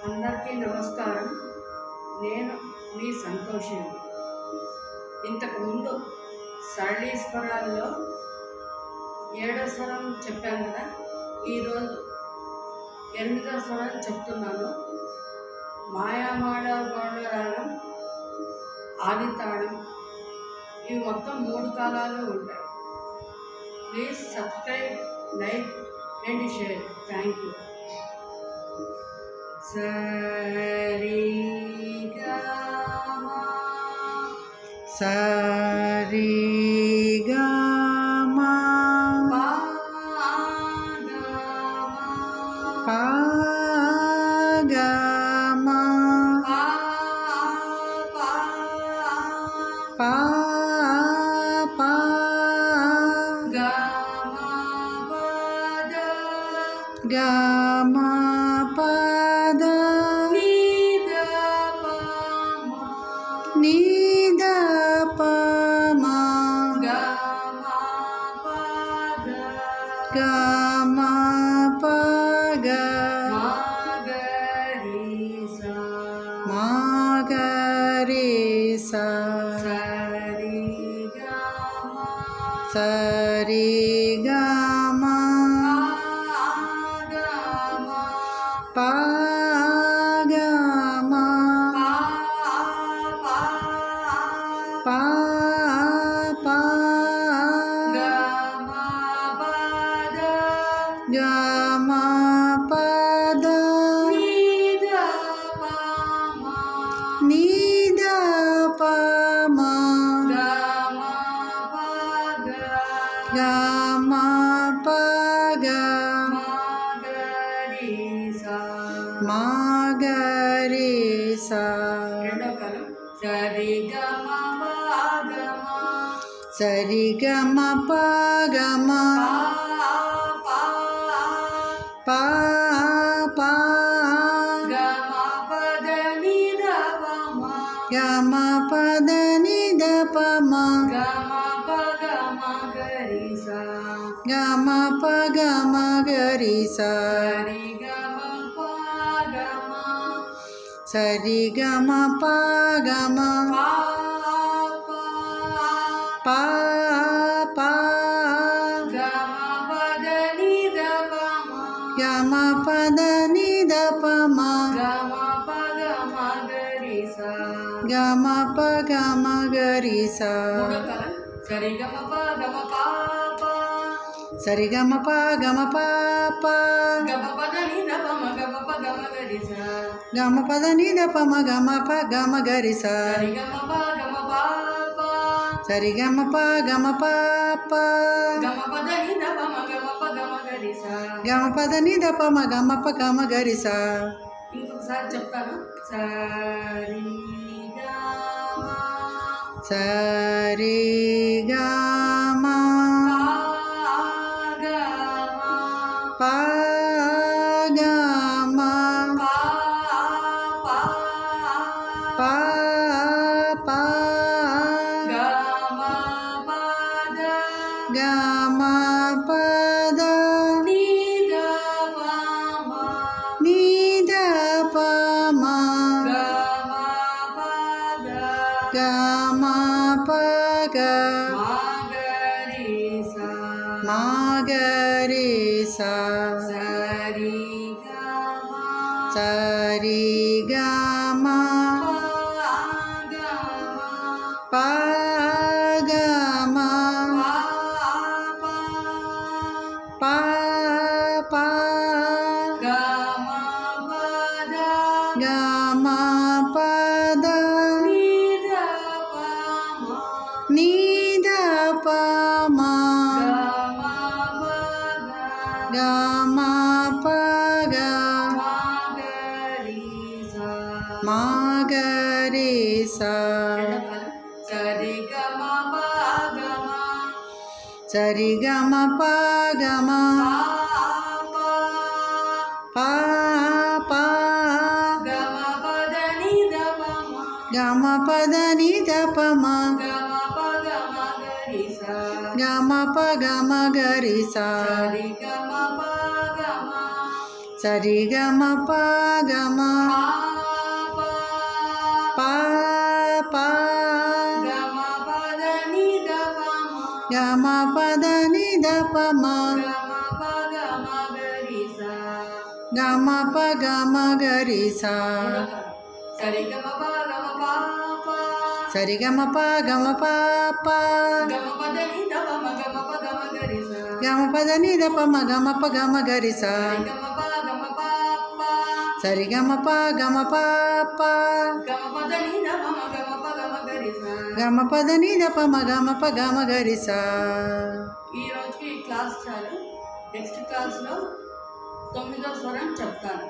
అందరికీ నమస్కారం. నేను మీ సంతోషిని. ఇంతకుముందు సరళీశ్వరాల్లో 7వ స్వరం చెప్పాను కదా, ఈరోజు 8వ స్వరం చెప్తున్నాను. మాయామాళవ గౌళ రాగం, ఆదితాళం, ఇవి మొత్తం 3 కాలాలు ఉంటాయి. Please subscribe, like and share. Thank you. సరి గమ సరి గమ ప గమ ప ప గమ పద నిద పమ గమ పగ మగరి స సరి గమ ప గమ ప ప గమ పద నిద పమ గమ పగ మగరి స సరి గమ పగమ ప ప గమ పద నిద పమ గమ పగ మగరి స సరి గమ పగమ ప ప గమ పద నిద పమ గమ పగ మగరి స సరి గమ ప గమ ప గమ పద నిద పమ గమ ప గమ గరి స సరి గమ ప గమ ప గమ పద నిద పమ గమ ప గమ గరి స. ఇంకొకసారి చెప్తాను. సరి గమ ప గమ ప ప గమ పద నిద పమ గమ పగ మగరి స సరి గమ ప గమ ప ప గమ పద నిద పమ గమ పగ మగరి స సరి గమ పగమ ప ప గమ పద నిద పమ గమ పగ మగరి స సరి గమ ప గమ పా ప ప గమ పద ని ద ప మ గమ పద ని ద ప మ గమ ప గమ గరి సా గమ ప గమ గరి సా సరి గమ ప గమ పా పా సరి గమ ప గమ ప ప గమ పద ని ద ప మ గమ ప గమ గరి సా గమ పద ని ద ప మ గమ ప గమ గరి సా గమ ప గమ పా పా సరి గమ ప గమ ప ప గమ పద ని ద ప మ గమ ప గమ గరి సా గమ పద ని ద ప మ గమ ప గమ గరి సా. ఈ రోజుకి ఈ క్లాస్ చాలు. నెక్స్ట్ క్లాస్లో 9వ స్వరం చెప్తాను.